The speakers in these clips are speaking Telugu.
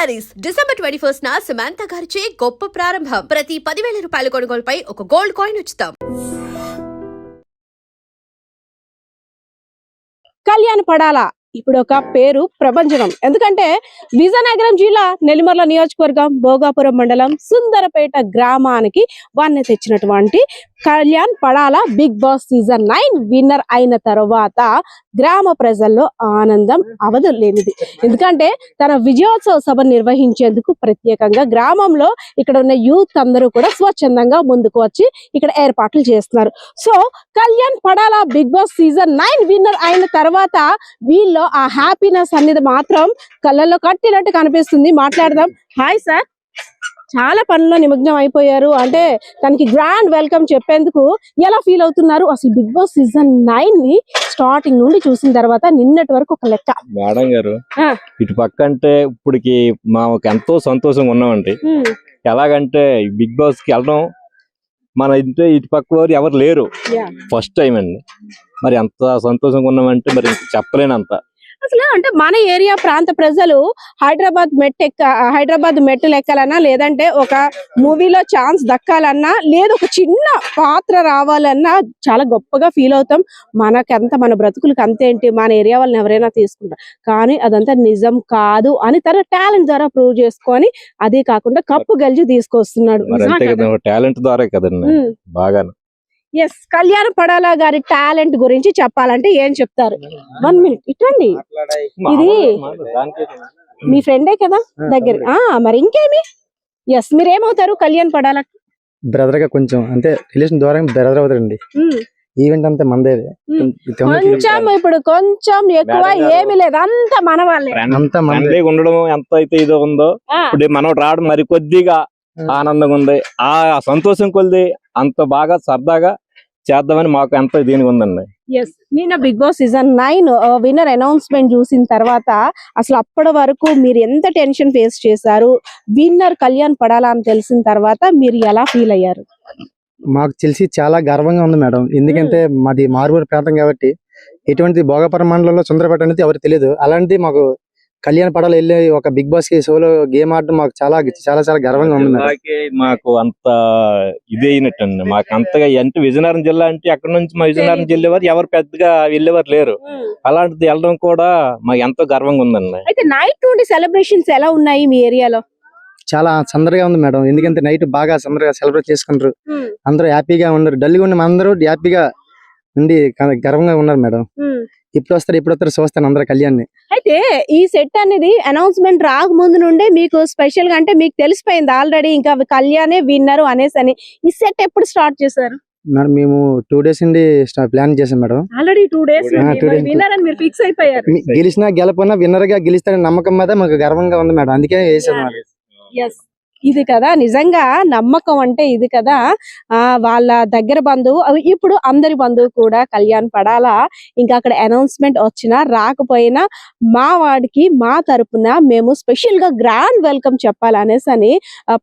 శారీస్ డిసెంబర్ 21 సమంత గారిచే గొప్ప ప్రారంభం. ప్రతి 10,000 రూపాయల కొనుగోలుపై ఒక గోల్డ్ కాయిన్ ఉచితం. కళ్యాణ్ పడాలా ఇప్పుడు ఒక పేరు ప్రపంచం. ఎందుకంటే విజయనగరం జిల్లా నెల్లిమర్ల నియోజకవర్గం భోగాపురం మండలం సుందరపేట గ్రామానికి వన్నె తెచ్చినటువంటి కళ్యాణ్ పడాలా బిగ్ బాస్ సీజన్ 9 విన్నర్ అయిన తర్వాత గ్రామ ప్రజల్లో ఆనందం అవధులేనిది. ఎందుకంటే తన విజయోత్సవ సభ నిర్వహించేందుకు ప్రత్యేకంగా గ్రామంలో ఇక్కడ ఉన్న యూత్ అందరూ కూడా స్వచ్ఛందంగా ముందుకు వచ్చి ఇక్కడ ఏర్పాట్లు చేస్తున్నారు. సో కళ్యాణ్ పడాలా బిగ్ బాస్ సీజన్ 9 విన్నర్ అయిన తర్వాత వీళ్ళు ఆ హ్యాపీనెస్ అనేది మాత్రం కళ్ళల్లో కట్టినట్టు కనిపిస్తుంది. మాట్లాడదాం. హాయ్ సార్, చాలా పనుల్లో నిమగ్నం అయిపోయారు. అంటే తనకి గ్రాండ్ వెల్కమ్ చెప్పేందుకు ఎలా ఫీల్ అవుతున్నారు? అసలు బిగ్ బాస్ సీజన్ 9 ని స్టార్టింగ్ నుండి చూసిన తర్వాత నిన్నటి వరకు ఒక లెక్క. మేడం గారు ఇటు పక్క అంటే ఇప్పటికి మాకు ఎంతో సంతోషంగా ఉన్నామండి. ఎలాగంటే బిగ్ బాస్ కి వెళ్ళడం మన ఇంట్లో ఇటు పక్క వారు ఎవరు లేరు, ఫస్ట్ టైం అండి. మరి ఎంత సంతోషంగా ఉన్నామంటే మరి చెప్పలేనంత. అసలు అంటే మన ఏరియా ప్రాంత ప్రజలు హైదరాబాద్ మెట్టులు ఎక్కాలన్నా, లేదంటే ఒక మూవీలో ఛాన్స్ దక్కాలన్నా, లేదు ఒక చిన్న పాత్ర రావాలన్నా చాలా గొప్పగా ఫీల్ అవుతాం. మనకంత మన బ్రతుకులకి అంతేంటి, మన ఏరియా వాళ్ళని ఎవరైనా తీసుకుంటారు. కానీ అదంతా నిజం కాదు అని తన టాలెంట్ ద్వారా ప్రూవ్ చేసుకొని, అదే కాకుండా కప్పు గెలిచి తీసుకొస్తున్నాడు. టాలెంట్ ద్వారా కదండి బాగా. ఎస్, కళ్యాణ్ పడాలా గారి టాలెంట్ గురించి చెప్పాలంటే ఏం చెప్తారు? 1 మినిట్ ఇటండి. ఇది మీ ఫ్రెండే కదా దగ్గర? మరి ఇంకేమి. ఎస్, మీరేమవుతారు కళ్యాణ్ పడాలా? బ్రదర్ గా కొంచెం అంటే రిలేషన్ ద్వారా బ్రదర్ అవుతారండి. ఈవెంట్ అంతా మందే. కొంచెం ఇప్పుడు కొంచెం ఎక్కువ ఏమి లేదు, అంతా మన వాళ్ళే. అంతా మందే ఉండడం ఎంత అయితే ఇదో ఉందో ఇప్పుడు మనం రావడం మరి కొద్దిగా ఆనందంగా ఉంది. ఆ సంతోషం కొద్ది అంత బాగా సరదాగా చేద్దామని మాకు ఎంత దీనికి ఉందండి. నిన్న big boss season 9 winner announcement చూసిన తర్వాత అసలు అప్పటి వరకు మీరు ఎంత టెన్షన్ ఫేస్ చేశారు? విన్నర్ కళ్యాణ్ పడాలా అని తెలిసిన తర్వాత మీరు ఎలా ఫీల్ అయ్యారు? మాకు తెలిసి చాలా గర్వంగా ఉంది మేడం. ఎందుకంటే మాది మారుమూల ప్రాంతం కాబట్టి ఎటువంటి భోగాపురం మండలంలో సుందరపేట అనేది ఎవరికి తెలియదు. అలాంటి మాకు కళ్యాణ్ పడాలా వెళ్ళి ఒక బిగ్ బాస్ కి షోలో గేమ్ ఆడడం మాకు చాలా చాలా చాలా గర్వంగా ఉంది. మాకు అంత ఇది అయినట్టు మాకు అంతగా అంటే విజయనగరం జిల్లా అంటే అక్కడ నుంచి మా విజయనగరం జిల్లేవారు ఎవరు పెద్దగా వెళ్ళేవారు లేరు. అలాంటిది వెళ్ళడం కూడా మాకు ఎంతో గర్వంగా ఉందండి. అయితే నైట్ నుండి సెలబ్రేషన్స్ ఎలా ఉన్నాయి మీ ఏరియాలో? చాలా సందడిగా ఉంది మేడం. ఎందుకంటే నైట్ బాగా సందడిగా సెలబ్రేట్ చేసుకుంటారు, అందరూ హ్యాపీగా ఉన్నారు. డల్గా ఉన్న అందరూ హ్యాపీగా ఉండి గర్వంగా ఉన్నారు మేడం. ఇప్పుడు వస్తారు చూస్తాను అందరూ కళ్యాణ్ని. అయితే ఈ సెట్ అనేది అనౌన్స్మెంట్ రాకముందు నుండే మీకు స్పెషల్ గా అంటే మీకు తెలిసిపోయింది ఆల్రెడీ ఇంకా కళ్యాణే విన్నరు అనేసి అని. ఈ సెట్ ఎప్పుడు స్టార్ట్ చేశారు? మేడం మేము 2 days నుండి ప్లాన్ చేసాం మేడం. ఆల్రెడీ 2 days విన్నర్ అని మీరు ఫిక్స్ అయిపోయారు. గెలిచినా గెలపోయినా విన్నర్ గా గెలుస్తాడని నమ్మకం మీద మాకు గర్వంగా ఉంది మేడం. అందుకే వేసాం. ఇది కదా నిజంగా నమ్మకం అంటే, ఇది కదా వాళ్ళ దగ్గర బంధువు. ఇప్పుడు అందరి బంధువు కూడా కళ్యాణ్ పడాలా. ఇంకా అక్కడ అనౌన్స్మెంట్ వచ్చినా రాకపోయినా మా వాడికి మా తరపున మేము స్పెషల్ గా గ్రాండ్ వెల్కమ్ చెప్పాలనేసి అని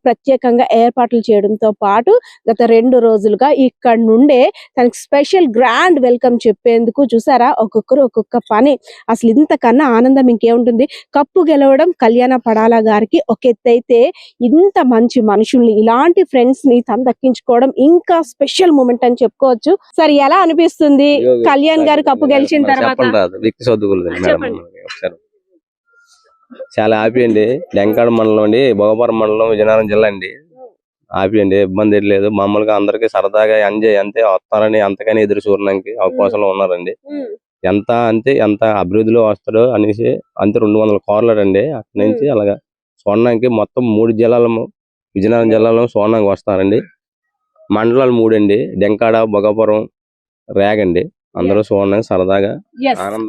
ప్రత్యేకంగా ఏర్పాట్లు చేయడంతో పాటు గత 2 రోజులుగా ఇక్కడ నుండే తనకి స్పెషల్ గ్రాండ్ వెల్కమ్ చెప్పేందుకు చూసారా ఒక్కొక్కరు ఒక్కొక్క పని. అసలు ఇంతకన్నా ఆనందం ఇంకేముంటుంది? కప్పు గెలవడం కళ్యాణ పడాలా గారికి ఒక ఎత్తైతే, ఇంత మంచి మనుషుల్ని ఇలాంటి ఫ్రెండ్స్ ని తను దక్కించుకోవడం ఇంకా స్పెషల్ మూమెంట్ అని చెప్పుకోవచ్చు. సరే, ఎలా అనిపిస్తుంది కళ్యాణ్ గారు కప్పు గెలిచిన తర్వాత? చాలా హ్యాపీ అండి. డెంకాడ మండలం అండి, భోగపురం మండలం, విజయనగరం జిల్లా అండి. హ్యాపీ అండి, ఇబ్బంది లేదు. మామూలుగా అందరికి సరదాగా ఎంజాయ్ అంతే వస్తారని అంతగానే ఎదురు చూడడానికి అవకాశంలో ఉన్నారండి. ఎంత అభివృద్ధిలో వస్తాడో అనేసి అంతే 200 కార్లు అండి. అక్కడి నుంచి అలాగా సోనానికి మొత్తం 3 జిల్లాలు, విజయనగరం జిల్లాలో సోనాకి వస్తారండి. మండలాలు 3 అండి, డెంకాడ, భోగాపురం, రేగండి. అందరూ సోనాకి సరదాగా.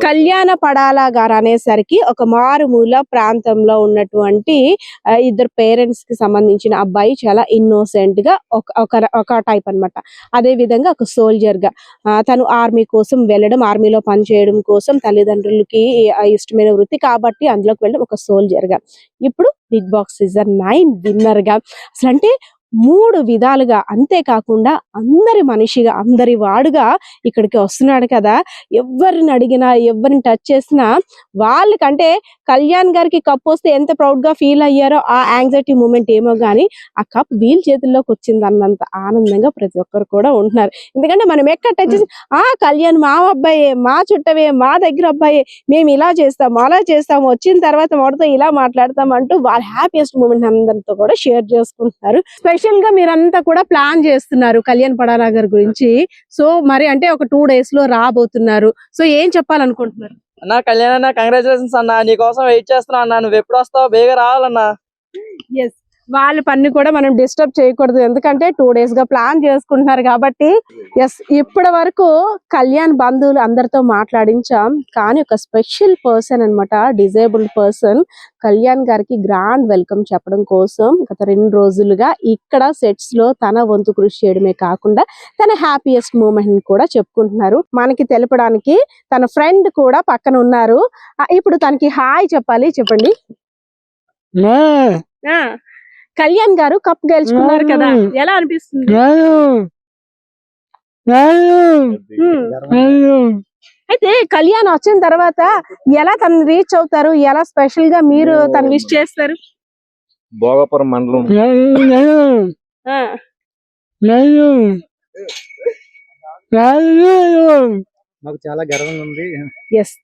కళ్యాణ పడాలా గారు అనేసరికి ఒక మారుమూల ప్రాంతంలో ఉన్నటువంటి 2 పేరెంట్స్ కి సంబంధించిన అబ్బాయి చాలా ఇన్నోసెంట్ గా ఒక టైప్ అన్నమాట. అదే విధంగా ఒక సోల్జర్ గా తను ఆర్మీ కోసం వెళ్ళడం, ఆర్మీలో పనిచేయడం కోసం తల్లిదండ్రులకి ఇష్టమైన వృత్తి కాబట్టి అందులోకి వెళ్ళడం ఒక సోల్జర్ గా. ఇప్పుడు బిగ్ బాస్ సీజన్ 9 విన్నర్ గా. అసలు అంటే 3 విధాలుగా, అంతేకాకుండా అందరి మనిషిగా, అందరి వాడుగా ఇక్కడికి వస్తున్నాడు కదా. ఎవరిని అడిగినా, ఎవరిని టచ్ చేసినా వాళ్ళకంటే కళ్యాణ్ గారికి కప్ వస్తే ఎంత ప్రౌడ్ గా ఫీల్ అయ్యారో ఆ యాంగ్జైటీ మూమెంట్ ఏమో గానీ ఆ కప్ వీల్ చేతుల్లోకి వచ్చింది అన్నంత ఆనందంగా ప్రతి ఒక్కరు కూడా ఉంటున్నారు. ఎందుకంటే మనం ఎక్కడ టచ్ చేసి కళ్యాణ్ మా అబ్బాయే, మా చుట్టవే, మా దగ్గర అబ్బాయే, మేము ఇలా చేస్తాము, అలా చేస్తాము, వచ్చిన తర్వాత మాతో ఇలా మాట్లాడతాం అంటూ వాళ్ళ హ్యాపీయెస్ట్ మూమెంట్ అందరితో కూడా షేర్ చేసుకుంటున్నారు. స్పెషల్ గా మీరంతా కూడా ప్లాన్ చేస్తున్నారు కళ్యాణ్ పడాలా గారి గురించి. సో మరి అంటే ఒక 2 days లో రాబోతున్నారు. సో ఏం చెప్పాలనుకుంటున్నారు? అన్నా కళ్యాణ్ అన్న, కంగ్రాచులేషన్స్ అన్న. నీ కోసం వెయిట్ చేస్తున్నా అన్న. నువ్వు ఎప్పుడు వస్తావు? బేగా రావాలన్నా. ఎస్, వాళ్ళ పని కూడా మనం డిస్టర్బ్ చేయకూడదు, ఎందుకంటే 2 days గా ప్లాన్ చేసుకుంటున్నారు కాబట్టి. ఎస్, ఇప్పటి వరకు కళ్యాణ్ బంధువులు అందరితో మాట్లాడించాం, కానీ ఒక స్పెషల్ పర్సన్ అన్నమాట, డిజేబుల్డ్ పర్సన్ కళ్యాణ్ గారికి గ్రాండ్ వెల్కమ్ చెప్పడం కోసం గత 2 రోజులుగా ఇక్కడ సెట్స్ లో తన వంతు కృషి చేయడమే కాకుండా తన హ్యాపీయెస్ట్ మూమెంట్ కూడా చెప్పుకుంటున్నారు. మనకి తెలపడానికి తన ఫ్రెండ్ కూడా పక్కన ఉన్నారు. ఇప్పుడు తనకి హాయ్ చెప్పాలి, చెప్పండి. కళ్యాణ్ గారు కప్ గెలుచుకున్నారు కదా, ఎలా అనిపిస్తుంది? అయితే కళ్యాణ్ వచ్చిన తర్వాత ఎలా తను రీచ్ అవుతారు, ఎలా స్పెషల్ గా మీరు తను విష్ చేస్తారు? భోగాపురం మండలం మాకు చాలా గర్వంగా ఉంది. ఎస్,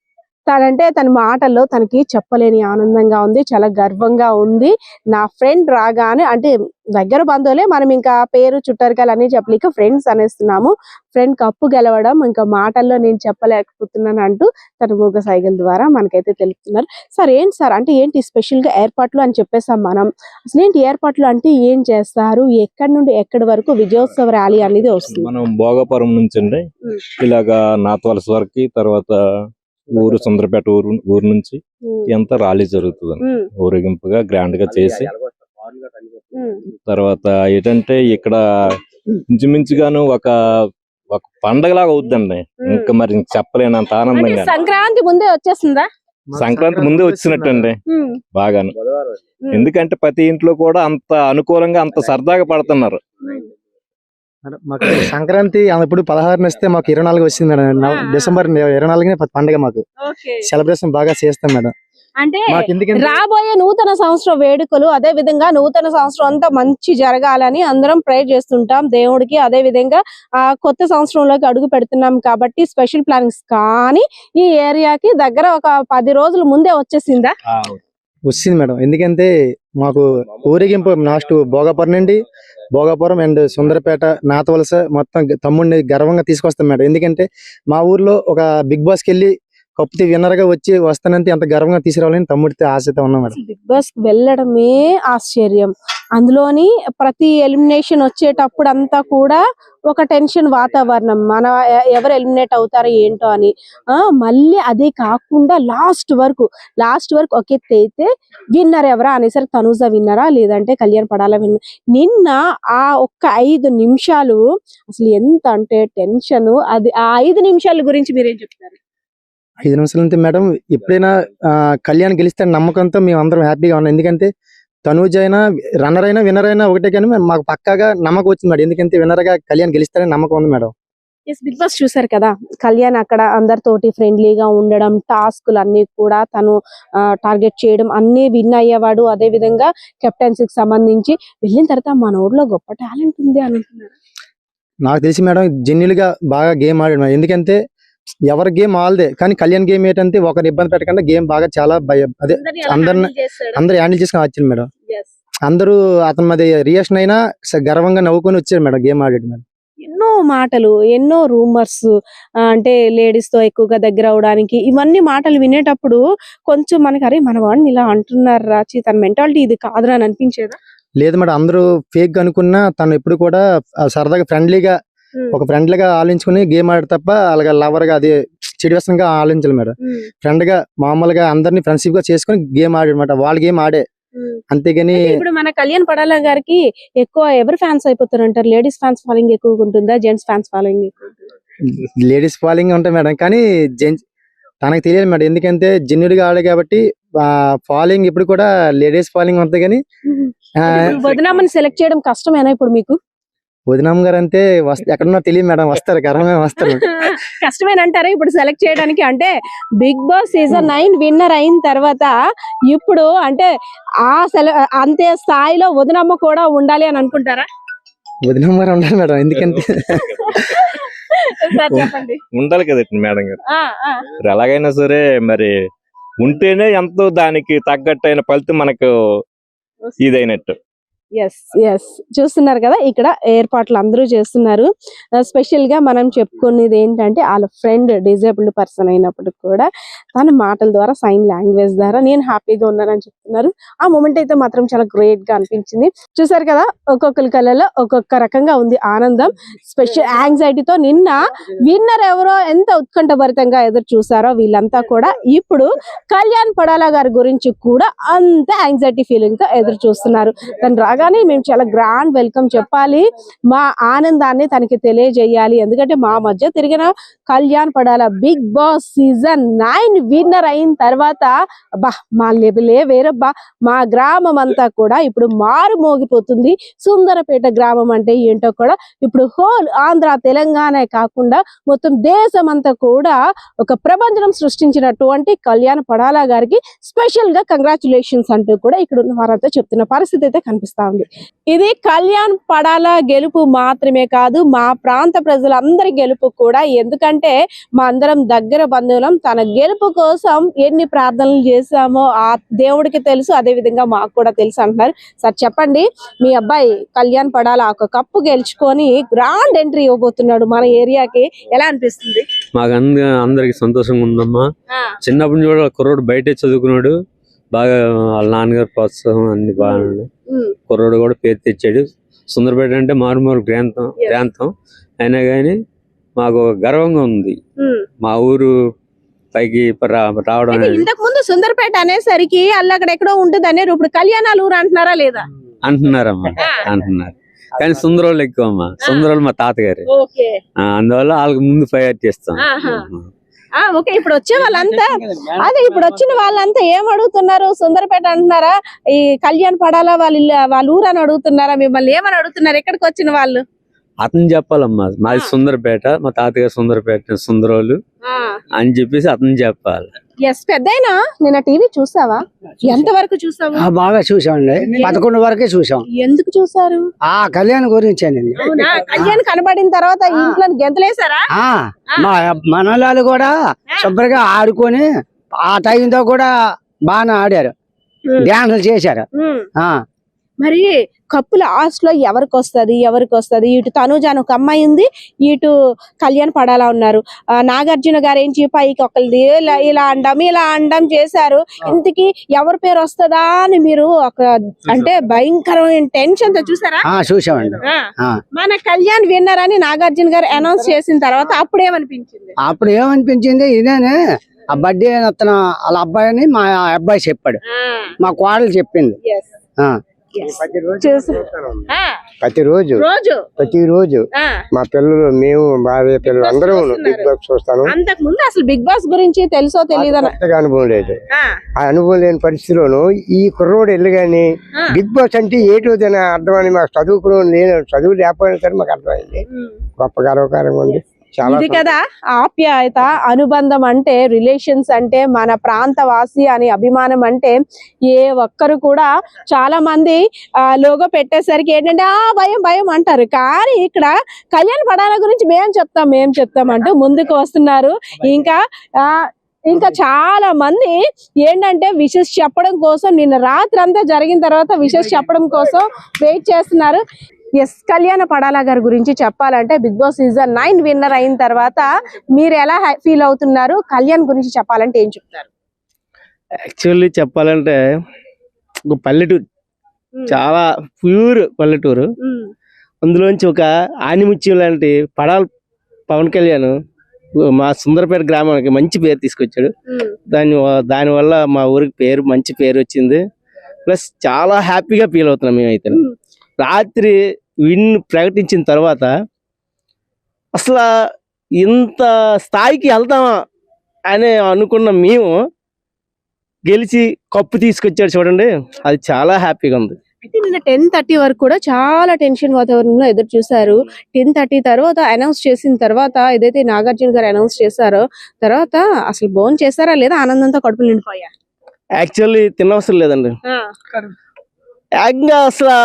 తనంటే తన మాటల్లో తనకి చెప్పలేని ఆనందంగా ఉంది, చాలా గర్వంగా ఉంది. నా ఫ్రెండ్ రాగానే, అంటే దగ్గర బంధువులే, మనం ఇంకా పేరు చుట్టరికాయలు అన్ని చెప్పలేక ఫ్రెండ్స్ అనేస్తున్నాము. ఫ్రెండ్ కప్పు గెలవడం ఇంకా మాటల్లో నేను చెప్పలేకపోతున్నాను అంటూ తన మూగ సైగల ద్వారా మనకైతే తెలుపుతున్నారు. సార్ ఏంటి సార్, అంటే ఏంటి స్పెషల్ గా ఏర్పాట్లు అని చెప్పేసాం మనం, అసలు ఏంటి ఏర్పాట్లు అంటే ఏం చేస్తారు, ఎక్కడి నుండి ఎక్కడి వరకు విజయోత్సవ ర్యాలీ అనేది వస్తుంది? మనం భోగాపురం నుంచి అండి ఇలాగా నాతవలస వరకు, తర్వాత ఊరు సుందరపేట ఊరు నుంచి ఎంత ర్యాలీ జరుగుతుంది ఊరేగింపుగా గ్రాండ్ గా చేసి, తర్వాత ఏంటంటే ఇక్కడ ఇంచుమించుగాను ఒక పండగలాగా అవుద్దండి. ఇంకా మరి చెప్పలేనంత ఆనందంగా. సంక్రాంతి ముందే వచ్చేసిందా? సంక్రాంతి ముందే వచ్చినట్టండి బాగాను. ఎందుకంటే ప్రతి ఇంట్లో కూడా అంత అనుకూలంగా, అంత సరదాగా పడుతున్నారు. మాకు సంక్రాంతి ఇప్పుడు 16 ఇస్తే మాకు 24 వచ్చింది మేడం. డిసెంబర్ 24 పండుగ మాకు సెలబ్రేషన్ బాగా చేస్తాం మేడం. అంటే మాకు ఎందుకంటే రాబోయే నూతన సంవత్సరం వేడుకలు, అదే విధంగా నూతన సంవత్సరం అంతా మంచి జరగాలని అందరం ప్రే చేస్తుంటాం దేవుడికి. అదే విధంగా కొత్త సంవత్సరంలోకి అడుగు పెడుతున్నాం కాబట్టి స్పెషల్ ప్లానింగ్స్, కానీ ఈ ఏరియాకి దగ్గర ఒక 10 రోజుల ముందే వచ్చేసిందా? వచ్చింది మేడం. ఎందుకంటే మాకు ఊరేగింపు లాస్ట్ భోగాపురం అండ్ సుందరపేట, నాతవలస మొత్తం తమ్ముడిని గర్వంగా తీసుకొస్తాం మేడం. ఎందుకంటే మా ఊర్లో ఒక బిగ్ బాస్ కి వెళ్ళి కప్పు విన్నర్ గా వచ్చి వస్తానంటే ఎంత గర్వంగా తీసుకురావాలని తమ్ముడితో ఆశతో ఉన్నాం మేడం. బిగ్ బాస్ కి వెళ్ళడమే ఆశ్చర్యం. అందులోని ప్రతి ఎలిమినేషన్ వచ్చేటప్పుడు అంతా కూడా ఒక టెన్షన్ వాతావరణం, మన ఎవరు ఎలిమినేట్ అవుతారో ఏంటో అని. మళ్ళీ అదే కాకుండా లాస్ట్ వరకు ఒక ఎత్తు అయితే విన్నర్ ఎవరా అనేసరికి తనూజ విన్నరా లేదంటే కళ్యాణ్ పడాలా విన్నర్. నిన్న ఆ ఒక్క 5 నిమిషాలు అసలు ఎంత అంటే టెన్షన్. అది ఆ 5 నిమిషాల గురించి మీరేం చెప్తారు? 5 నిమిషాల నుంచి మేడం, ఎప్పుడైనా కళ్యాణ్ గెలిస్తే నమ్మకంతో మేము అందరం హ్యాపీగా ఉన్నాం. ఎందుకంటే తనూజ్ అయినా రన్నర్ అయినా విన్నర్ అయినా ఒకటే, కానీ మాకు పక్కాగా నమ్మకం వచ్చింది మేడం. ఎందుకంటే విన్నర్ గా కళ్యాణ్ గెలుస్తారని నమ్మకం ఉంది మేడం. బిగ్ బాస్ చూసారు కదా, కళ్యాణ్ అక్కడ అందరితోటి ఫ్రెండ్లీగా ఉండడం, టాస్కులు అన్ని కూడా తను టార్గెట్ చేయడం అన్ని విన్ అయ్యేవాడు. అదే విధంగా కెప్టెన్సీకి సంబంధించి వెళ్ళిన తర్వాత మన ఊర్లో గొప్ప టాలెంట్ ఉంది అనుకుంటున్నారు. నాకు తెలిసి మేడం జెన్యున్ గా బాగా గేమ్ ఆడాడు మేడం. ఎందుకంటే ఎవరి గేమ్ ఆల్దే, కానీ కళ్యాణ్ గేమ్ ఏంటంటే ఒకరిని ఇబ్బంది పెట్టకుండా గేమ్ బాగా చాలా అదే అందరు హ్యాండిల్ చేసుకుని వచ్చింది మేడం. అందరూ అతని మీద రియాక్షన్ అయినా గర్వంగా నవ్వుకొని వచ్చారు మేడం గేమ్ ఆడాడు మేడం. ఎన్నో మాటలు, ఎన్నో రూమర్స్, అంటే లేడీస్ తో ఎక్కువగా దగ్గర అవడానికి, ఇవన్నీ మాటలు వినేటప్పుడు కొంచెం మనకి అరే మన వాడిని ఇలా అంటున్నారు రాచి, తన మెంటాలిటీ ఇది కాదురా అని అనిపించేదా? లేదు మేడం, అందరూ ఫేక్ అనుకున్నా తను ఎప్పుడు కూడా సరదాగా ఫ్రెండ్లీగా ఆలోచించుకుని గేమ్ ఆడారు తప్ప అలాగా లవర్ గా అది చెడివసంగా ఆలోచించాలి మేడం. ఫ్రెండ్ గా మామూలుగా అందరినీ ఫ్రెండ్షిప్ గా చేసుకుని గేమ్ ఆడాడు, వాళ్ళ గేమ్ ఆడే, అంతేగాని. ఇప్పుడు మన కళ్యాణ్ పడాలా గారికి ఎక్కువ ఎవరు ఫ్యాన్స్ అయిపోతారు అంటారు? లేడీస్ ఫ్యాన్స్ ఫాలోయింగ్ ఎక్కువగా ఉంటుందా, జెంట్స్ ఫ్యాన్స్ ఫాలోయింగ్ ఎక్కువ? లేడీస్ ఫాలోయింగ్ ఉంటాయి మేడం, కానీ జెంట్స్ తనకు తెలియదు మేడం. ఎందుకంటే జెన్యున్ గా ఆడే కాబట్టి ఫాలోయింగ్ ఇప్పుడు కూడా లేడీస్ ఫాలోయింగ్ ఉంటుంది కానీ వదినమ్మని సెలెక్ట్ చేయడం కష్టమేనా ఇప్పుడు మీకు? వదినమ్మ గారు అంటే ఎక్కడున్నా తెలియదు మేడం, వస్తారు గర్వమే వస్తారు. కష్టమేనంటారా ఇప్పుడు సెలెక్ట్ చేయడానికి? అంటే బిగ్ బాస్ సీజన్ 9 విన్నర్ అయిన తర్వాత ఇప్పుడు అంటే అంతే స్థాయిలో వదినమ్మ కూడా ఉండాలి అని అనుకుంటారా? వదినమ్మ గారు ఉండాలి మేడం, ఎందుకంటే సార్ చెప్పండి. ఉండాలి కదండి మేడం గారు. మరి ఎలాగైనా సరే మరి ఉంటేనే ఎంతో దానికి తగ్గట్టయిన ఫలితం మనకు ఇదైనట్టు. ఎస్ ఎస్ చూస్తున్నారు కదా, ఇక్కడ ఏర్పాట్లు అందరూ చేస్తున్నారు. స్పెషల్ గా మనం చెప్పుకునేది ఏంటంటే వాళ్ళ ఫ్రెండ్ డిజేబుల్డ్ పర్సన్ అయినప్పటికి కూడా తన మాటల ద్వారా సైన్ లాంగ్వేజ్ ద్వారా నేను హ్యాపీగా ఉన్నానని చెప్తున్నారు. ఆ మూమెంట్ అయితే మాత్రం చాలా గ్రేట్ గా అనిపించింది. చూసారు కదా, ఒక్కొక్కరి కళ్ళలో ఒక్కొక్క రకంగా ఉంది ఆనందం. స్పెషల్ యాంగ్జైటీతో నిన్న విన్నర్ ఎవరో ఎంత ఉత్కంఠభరితంగా ఎదురు చూసారో వీళ్ళంతా కూడా ఇప్పుడు కళ్యాణ్ పడాలా గారి గురించి కూడా అంత యాంగ్జైటీ ఫీలింగ్ తో ఎదురు చూస్తున్నారు. తను రాగానే మేము చాలా గ్రాండ్ వెల్కమ్ చెప్పాలి, మా ఆనందాన్ని తనకి తెలియజేయాలి. ఎందుకంటే మా మధ్య తిరిగిన Kalyan Padala big boss season 9 winner అయిన తర్వాత అబ్బా మా లెవెలే వేరబ్బా, మా గ్రామం అంతా కూడా ఇప్పుడు మారు మోగిపోతుంది. సుందరపేట గ్రామం అంటే ఏంటో కూడా ఇప్పుడు హోల్ ఆంధ్ర తెలంగాణ కాకుండా మొత్తం దేశం అంతా కూడా ఒక ప్రపంచం సృష్టించినటువంటి కళ్యాణ్ పడాలా గారికి స్పెషల్ గా కంగ్రాచులేషన్స్ అంటూ కూడా ఇక్కడ ఉన్న వారంతా చెప్తున్న పరిస్థితి అయితే కనిపిస్తా ఉంది. ఇది కళ్యాణ్ పడాలా గెలుపు మాత్రమే కాదు, మా ప్రాంత ప్రజలందరి గెలుపు కూడా. ఎందుకంటే మా అందరం దగ్గర బంధువులం, తన గెలుపు కోసం ఎన్ని ప్రార్థనలు చేశామో ఆ దేవుడికి తెలుసు, అదే విధంగా మాకు కూడా తెలుసు అంటున్నారు. సార్ చెప్పండి, మీ అబ్బాయి కళ్యాణ్ పడాలా ఒక కప్పు గెలుచుకొని గ్రాండ్ ఎంట్రీ ఇవ్వబోతున్నాడు మన ఏరియాకి, ఎలా అనిపిస్తుంది? మాకు అందరికి సంతోషంగా ఉందమ్మా. చిన్నప్పటి నుంచి కూడా కుర్రోడు బయటే చదువుకున్నాడు, బాగా వాళ్ళ నాన్నగారు ప్రోత్సాహం అన్ని బాగా. కుర్రోడు కూడా పేరు తెచ్చాడు. సుందరపేట అంటే మారుమూల ప్రాంతం అయినా కానీ మాకు గర్వంగా ఉంది మా ఊరు పైకి రావడం అనేది. ఇంతకు ముందు సుందరపేట అనేసరికి అక్కడ ఎక్కడో ఉంటుంది అనేది, ఇప్పుడు కళ్యాణాల ఊరు అంటున్నారా లేదా? అంటున్నారమ్మా, అంటున్నారు. కానీ సుందరోళ్ళు ఎక్కువ అమ్మా, సుందరోళ్ళు మా తాతగారు, అందువల్ల వాళ్ళకి ముందు ఫైర్ చేస్తాం. ఓకే, ఇప్పుడు వచ్చే వాళ్ళంతా ఇప్పుడు వచ్చిన వాళ్ళంతా ఏం అడుగుతున్నారు? సుందరపేట అంటున్నారా, ఈ కళ్యాణ్ పడాలా వాళ్ళ ఊరు అని అడుగుతున్నారా? మిమ్మల్ని ఏమని అడుగుతున్నారు ఎక్కడికి వచ్చిన వాళ్ళు? అతను చెప్పాలమ్మా, మాది సుందరపేట, మా తాతగారు సుందరపేట సుందరోళ్ళు అని చెప్పేసి అతను చెప్పాలి. ఎస్ పెద్దయినా నిన్న టీవీ చూసావా? ఎంత వరకు చూసావు? బాగా చూసామండి, 11 వరకే చూసాం. ఎందుకు చూసారు? కళ్యాణ్ గురించేనండి. కళ్యాణ్ కనబడిన తర్వాత ఇంట్లో గెంతలేసారా? మా మనలాలు కూడా శుభ్రంగా ఆడుకొని ఆ టైంతో కూడా బాగా ఆడారు, డ్యాన్సులు చేశారు. మరి కప్పు లాస్ట్ లో ఎవరికి వస్తది? ఇటు తనుజ అని ఒక అమ్మాయి ఉంది, ఇటు కళ్యాణ్ పడాలా ఉన్నారు. నాగార్జున గారు ఏం పైకి ఒకరిది ఇలా అండం చేశారు. ఇంతకి ఎవరి పేరు వస్తుందా అని మీరు ఒక అంటే భయంకరమైన టెన్షన్ తో చూసారా? చూసామండి. మన కళ్యాణ్ విన్నర్ అని నాగార్జున గారు అనౌన్స్ చేసిన తర్వాత అప్పుడు ఏమనిపించింది? ఇదేనే ఆ బర్త్డే అతను వాళ్ళ అబ్బాయిని మా అబ్బాయి చెప్పాడు, మా కోడలు చెప్పింది. ప్రతిరోజు మా పిల్లలు, మేము భార్య పిల్లలు అందరూ బిగ్ బాస్ చూస్తాను. అంతకు ముందు అసలు బిగ్ బాస్ గురించి తెలుసో తెలియదు, అనుభవం లేదు. ఆ అనుభవం లేని పరిస్థితిలోను ఈ కుర్రోడు వెళ్ళి గాని బిగ్ బాస్ అంటే ఏటోదని అర్థమని మాకు చదువు లేకపోయినా సరే మాకు అర్థమైంది. గొప్ప గర్వకారంగా ఉంది. ఇది కదా ఆప్యాయత, అనుబంధం అంటే, రిలేషన్స్ అంటే, మన ప్రాంతవాసి అనే అభిమానం అంటే. ఏ ఒక్కరు కూడా చాలా మంది లోగో పెట్టేసరికి ఏంటంటే భయం అంటారు. కానీ ఇక్కడ కళ్యాణ్ పడాల గురించి మేం చెప్తాం అంటూ ముందుకు వస్తున్నారు. ఇంకా చాలా మంది ఏంటంటే విషెస్ చెప్పడం కోసం, నిన్న రాత్రి అంతా జరిగిన తర్వాత విషెస్ చెప్పడం కోసం వెయిట్ చేస్తున్నారు. ఎస్ కళ్యాణ పడాలా గారి గురించి చెప్పాలంటే బిగ్ బాస్ సీజన్ 9 విన్నర్ అయిన తర్వాత మీరు ఎలా ఫీల్ అవుతున్నారు? కళ్యాణ్ గురించి చెప్పాలంటే ఏం చెప్తారు? యాక్చువల్లీ చెప్పాలంటే ఒక పల్లెటూరు, చాలా ప్యూర్ పల్లెటూరు. అందులోంచి ఒక ఆనిముత్యం లాంటి పవన్ కళ్యాణ్ మా సుందరపేట గ్రామానికి మంచి పేరు తీసుకొచ్చాడు. దానివల్ల మా ఊరికి మంచి పేరు వచ్చింది. ప్లస్ చాలా హ్యాపీగా ఫీల్ అవుతున్నాం మేమైతే. రాత్రి ప్రకటించిన తర్వాత అసలు ఇంత స్థాయికి వెళ్తామా అని అనుకున్న మేము గెలిచి కప్పు తీసుకొచ్చాడు చూడండి, అది చాలా హ్యాపీగా ఉంది. అయితే నిన్న 10:30 వరకు కూడా చాలా టెన్షన్ వాతావరణంలో ఎదురు చూసారు. 10:30 తర్వాత అనౌన్స్ చేసిన తర్వాత ఏదైతే నాగార్జున గారు అనౌన్స్ చేశారో తర్వాత అసలు భోజనం చేశారా లేదా ఆనందంతో కడుపులు నిండిపోయా? యాక్చువల్లీ తినవసరం లేదండి, ఏకంగా అసలు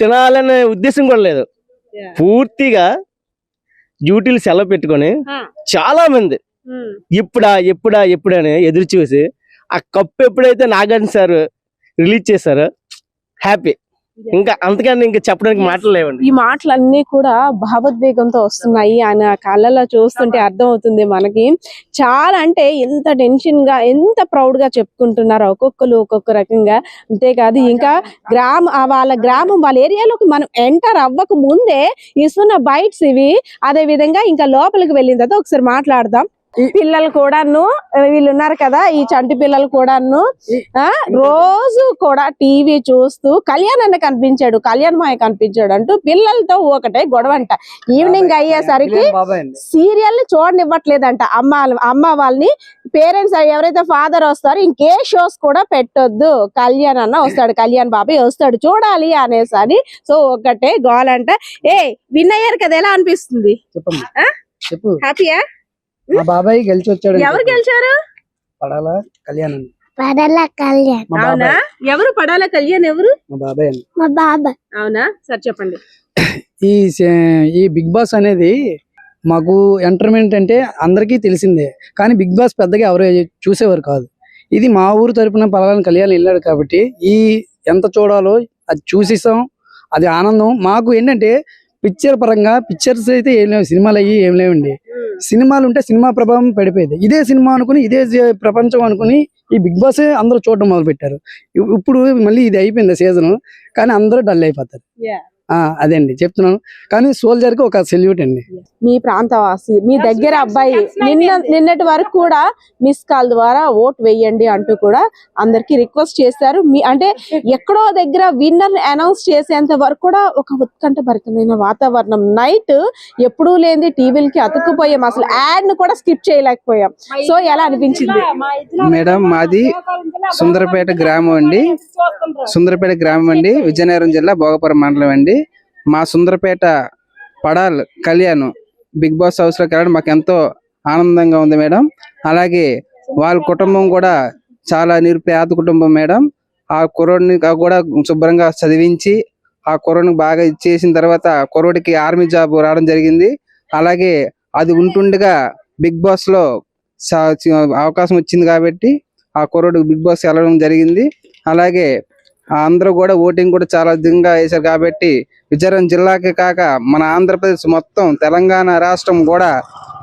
తినాలనే ఉద్దేశం కూడా లేదు. పూర్తిగా డ్యూటీలు సెలవు పెట్టుకొని చాలా మంది ఎప్పుడా అని ఎదురు చూసి ఆ కప్పు ఎప్పుడైతే నాగార్జున సార్ రిలీజ్ చేశారో హ్యాపీ. ఇంకా అంతకన్నా ఇంకా చెప్పడానికి మాటలు లేవండి. ఈ మాటలన్నీ కూడా భావోద్వేగంతో వస్తున్నాయి. ఆయన కళ్ళలో చూస్తుంటే అర్థం అవుతుంది మనకి. చాలా అంటే ఎంత టెన్షన్ గా ఎంత ప్రౌడ్ గా చెప్పుకుంటున్నారు ఒక్కొక్కరు ఒక్కొక్క రకంగా. అంతేకాదు ఇంకా వాళ్ళ గ్రామం వాళ్ళ ఏరియాలోకి మనం ఎంటర్ అవ్వక ముందే ఇస్తున్న బైట్స్ ఇవి. అదే విధంగా ఇంకా లోపలికి వెళ్ళిన తర్వాత ఒకసారి మాట్లాడదాం. ఈ పిల్లలు కూడాను వీళ్ళు ఉన్నారు కదా, ఈ చంటి పిల్లలు కూడాను రోజు కూడా టీవీ చూస్తూ కళ్యాణ్ అన్న కనిపించాడు, కళ్యాణ్ మాయ కనిపించాడు అంటూ పిల్లలతో ఒకటే గొడవంట. ఈవినింగ్ అయ్యేసరికి సీరియల్ ని చూడనివ్వట్లేదంట అమ్మ వాళ్ళని. పేరెంట్స్ ఎవరైతే ఫాదర్ వస్తారో ఇంకే షోస్ కూడా పెట్టొద్దు, కళ్యాణ్ అన్న వస్తాడు, కళ్యాణ్ బాబాయ్ వస్తాడు చూడాలి అనేసి అని. సో ఒకటే గోల్ అంట. విన్ అయ్యారు కదా, ఎలా అనిపిస్తుంది? హ్యాపీయా? మా బాబాయ్ గెలిచి వచ్చాడు. ఎవరు గెలిచారు? పడాల కళ్యాణ్. అవునా? ఎవరు పడాల కళ్యాణ్? ఎవరు? మా బాబాయ్ అండి. మా బాబాయ్. అవునా? సరే చెప్పండి. ఈ బిగ్ బాస్ అనేది మాకు ఎంటర్టైన్మెంట్ అంటే అందరికీ తెలిసిందే, కానీ బిగ్ బాస్ పెద్దగా ఎవరు చూసేవారు కాదు. ఇది మా ఊరు తరపున పలానా కళ్యాణ్ వెళ్ళాడు కాబట్టి ఎంత చూడాలో అది చూసేసాం. అది ఆనందం మాకు. ఏంటంటే పిక్చర్ పరంగా పిక్చర్స్ అయితే ఏం లేవు, సినిమాలు అయ్యి ఏం లేవండి. సినిమాలు ఉంటే సినిమా ప్రభావం పడిపోయేది. ఇదే సినిమా అనుకుని ఇదే ప్రపంచం అనుకుని ఈ బిగ్ బాస్ అందరూ చూడడం మొదలు పెట్టారు. ఇప్పుడు మళ్ళీ ఇది అయిపోయింది సీజన్, కానీ అందరూ డల్ అయిపోతారు. అదే అండి చెప్తున్నాను. కానీ సోల్జర్ కి ఒక సెల్యూట్ అండి. మీ ప్రాంతవాసి, మీ దగ్గర అబ్బాయి నిన్నటి వరకు కూడా మిస్ కాల్ ద్వారా ఓట్ వేయండి అంటూ కూడా అందరికి రిక్వెస్ట్ చేశారు. అంటే ఎక్కడో దగ్గర విన్నర్ అనౌన్స్ చేసేంత వరకు కూడా ఒక ఉత్కంఠభరితమైన వాతావరణం. నైట్ ఎప్పుడూ లేని టీవీలకి అతుక్కుపోయాం, అసలు యాడ్ ను కూడా స్కిప్ చేయలేకపోయాం. సో ఎలా అనిపించింది మేడం? మాది సుందరపేట గ్రామం అండి, విజయనగరం జిల్లా భోగాపురం మండలం అండి. మా Sundarapeta Padal Kalyan big boss house లోకి వెళ్ళడం మాకు ఎంతో ఆనందంగా ఉంది మేడం. అలాగే వాళ్ళ కుటుంబం కూడా చాలా నిరుపేద కుటుంబం మేడం. ఆ కుర్రోడిని కూడా శుభ్రంగా చదివించి ఆ కుర్రోడిని బాగా ఇచ్చేసిన తర్వాత కుర్రోడికి ఆర్మీ జాబ్ రావడం జరిగింది. అలాగే అది ఉంటుండగా బిగ్ బాస్ లో అవకాశం వచ్చింది కాబట్టి ఆ కుర్రోడు బిగ్ బాస్ వెళ్ళడం జరిగింది. అలాగే అందరూ కూడా ఓటింగ్ కూడా చాలా అధికంగా వేశారు కాబట్టి విజయనగరం జిల్లాకి కాక మన ఆంధ్రప్రదేశ్ మొత్తం తెలంగాణ రాష్ట్రం కూడా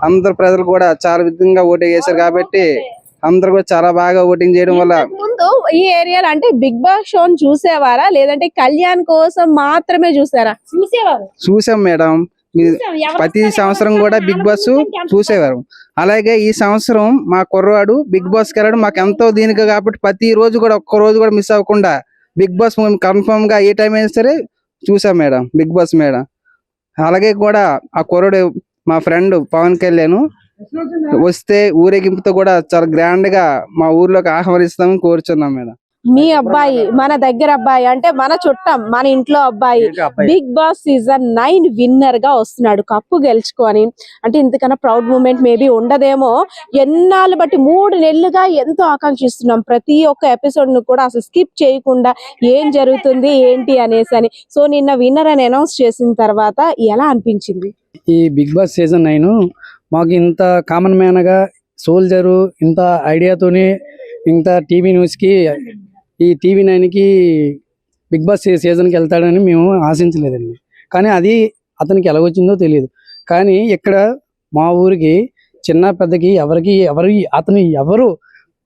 అందరు ప్రజలు కూడా చాలా విధంగా ఓటింగ్ వేశారు కాబట్టి అందరు కూడా చాలా బాగా ఓటింగ్ చేయడం వల్ల. ముందు ఈ ఏరియాలో అంటే బిగ్ బాస్ షో చూసేవారా లేదంటే కళ్యాణ్ కోసం మాత్రమే చూసారా? చూసాం మేడం. ప్రతి సంవత్సరం కూడా బిగ్ బాస్ చూసేవారు. అలాగే ఈ సంవత్సరం మా కుర్రవాడు బిగ్ బాస్ కి వెళ్ళడం మాకు ఎంతో దీనికి కాబట్టి ప్రతి రోజు కూడా ఒక్క రోజు కూడా మిస్ అవ్వకుండా బిగ్ బాస్ కన్ఫర్మ్ గా ఏ టైం అయినా సరే చూసాం మేడం బిగ్ బాస్ మేడం. అలాగే కూడా ఆ కుర్రడు మా ఫ్రెండ్ పవన్ కళ్యాణ్ వస్తే ఊరేగింపుతో కూడా చాలా గ్రాండ్ గా మా ఊర్లోకి ఆహ్వానిస్తామని కోరుచున్నాం మేడం. మీ అబ్బాయి మన దగ్గర అబ్బాయి అంటే మన చుట్టం మన ఇంట్లో అబ్బాయి బిగ్ బాస్ సీజన్ 9 విన్నర్ గా వస్తున్నాడు కప్పు గెలుచుకొని. అంటే ఇంతకన్నా ప్రౌడ్ మూమెంట్ మేబీ ఉండదేమో. ఎన్నాళ్ళు బట్టి 3 నెలలుగా ఎంతో ఆకాంక్షిస్తున్నాం ప్రతి ఒక్క ఎపిసోడ్ ను కూడా అసలు స్కిప్ చేయకుండా ఏం జరుగుతుంది ఏంటి అనేసి అని. సో నిన్న విన్నర్ అని అనౌన్స్ చేసిన తర్వాత ఎలా అనిపించింది? ఈ బిగ్ బాస్ సీజన్ 9 మాకు ఇంత కామన్ మ్యాన్ గా సోల్జరు ఇంత ఐడియాతోని ఇంత టీవీ న్యూస్ కి ఈ టీవీ 9కి బిగ్ బాస్ సీజన్కి వెళ్తాడని మేము ఆశించలేదండి. కానీ అది అతనికి ఎలా వచ్చిందో తెలియదు. కానీ ఇక్కడ మా ఊరికి చిన్న పెద్దకి అతను ఎవరు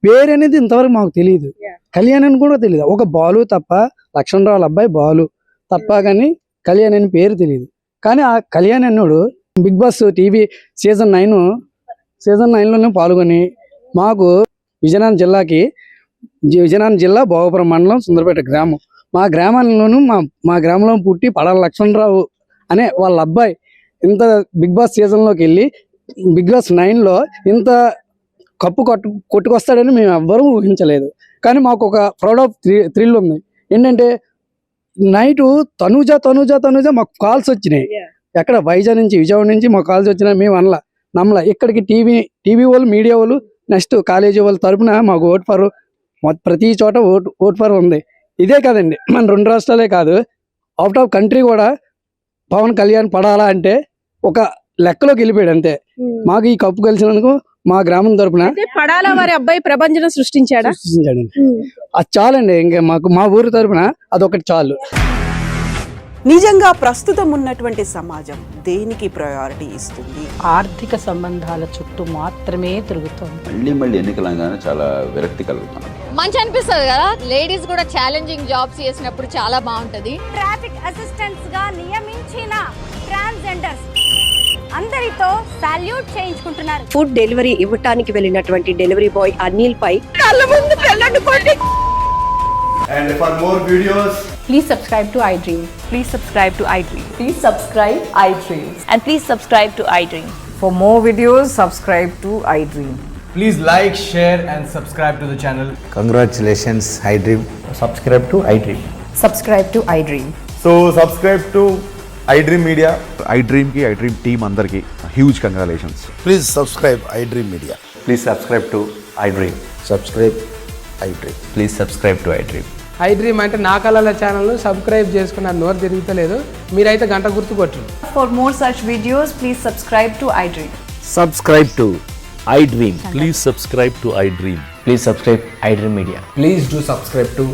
పేరు అనేది ఇంతవరకు మాకు తెలియదు. కళ్యాణ్ అని కూడా తెలియదు. ఒక బాలు తప్ప, లక్ష్మణరావు అబ్బాయి బాలు తప్ప కానీ కళ్యాణ్ అని పేరు తెలియదు. కానీ ఆ కళ్యాణ్ అన్నోడు బిగ్ బాస్ టీవీ సీజన్ 9లోనే పాల్గొని మాకు విజయనగరం జిల్లా భోగాపురం మండలం సుందరపేట గ్రామం, మా గ్రామంలోను మా గ్రామంలో పుట్టి పడాల లక్ష్మణరావు అనే వాళ్ళ అబ్బాయి ఇంత బిగ్ బాస్ సీజన్లోకి వెళ్ళి బిగ్ బాస్ 9లో ఇంత కప్పు కొట్టుకొస్తాడని మేము ఎవ్వరూ ఊహించలేదు. కానీ మాకు ఒక ప్రౌడ్ ఆఫ్ థ్రిల్ ఉంది. ఏంటంటే నైటు తనుజ మాకు కాల్స్ వచ్చినాయి. ఎక్కడ వైజాగ్ నుంచి, విజయవాడ నుంచి మాకు కాల్స్ వచ్చినాయి. మేము నమ్మల ఇక్కడికి టీవీ వాళ్ళు, మీడియా వాళ్ళు, నెక్స్ట్ కాలేజీ వాళ్ళ తరపున మాకు ఓట్ ఫర్ ప్రతి చోట ఓట్ ఫర్ ఉంది. ఇదే కాదండి, మన 2 రాష్ట్రాలే కాదు, అవుట్ ఆఫ్ కంట్రీ కూడా పవన్ కళ్యాణ్ పడాలా అంటే ఒక లెక్కలోకి వెళ్ళిపోయాడు అంతే. మాకు ఈ కప్పు కలిసినందుకు మా గ్రామం తరపున పడాల వారి అబ్బాయి ప్రభంజనం సృష్టించాడా? సృష్టించాడండి. అది చాలండి, ఇంకా మాకు మా ఊరు తరపున అదొకటి చాలు. నిజంగా ప్రస్తుతం ఉన్నటువంటి సమాజం దేనికి ప్రయారిటీ ఇస్తుంది? ఆర్థిక సంబంధాల చుట్టూ మాత్రమే తిరుగుతుంది. మళ్ళీ ఎన్నికలంగానే చాలా విరక్తి కలుగుతాను. మంచి అనిపిస్తుంది కదా, లేడీస్ కూడా ఛాలెంజింగ్ జాబ్స్ చేసినప్పుడు చాలా బాగుంటది. ట్రాఫిక్ అసిస్టెంట్స్ గా నియమించిన ట్రాన్స్జెండర్స్ అందరితో సాల్యూట్ చేయించుకుంటున్నారు. ఫుడ్ డెలివరీ ఇవ్వటానికి వెళ్ళినటువంటి డెలివరీ బాయ్ అనిల్ పై కళ్ళ ముందు పెళ్ళండుకోండి. And for more videos, Please subscribe to iDream. Please subscribe to iDream. Please subscribe iDream. And please subscribe to iDream. For more videos, subscribe to iDream. Please like, share and subscribe to the channel. congratulations, iDream. Subscribe to iDream. Subscribe to iDream. So subscribe to iDream Media. iDream ki iDream team andarki huge congratulations. Please subscribe iDream Media. Please subscribe to iDream. Subscribe iDream. Please subscribe to iDream. iDream అంటే నా కళల ఛానల్ సబ్స్క్రైబ్ చేసుకున్న నోరు తిరుగుతలేదు. మీరైతే గంట గుర్తు కొట్టండి. For more such videos, please subscribe to iDream. Subscribe to iDream. Please subscribe to iDream. Please subscribe iDream Media. Please do subscribe to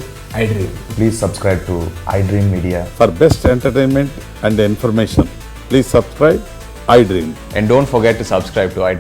iDream. Please subscribe to iDream Media. For best entertainment and information, please subscribe iDream. And don't forget to subscribe to iDream.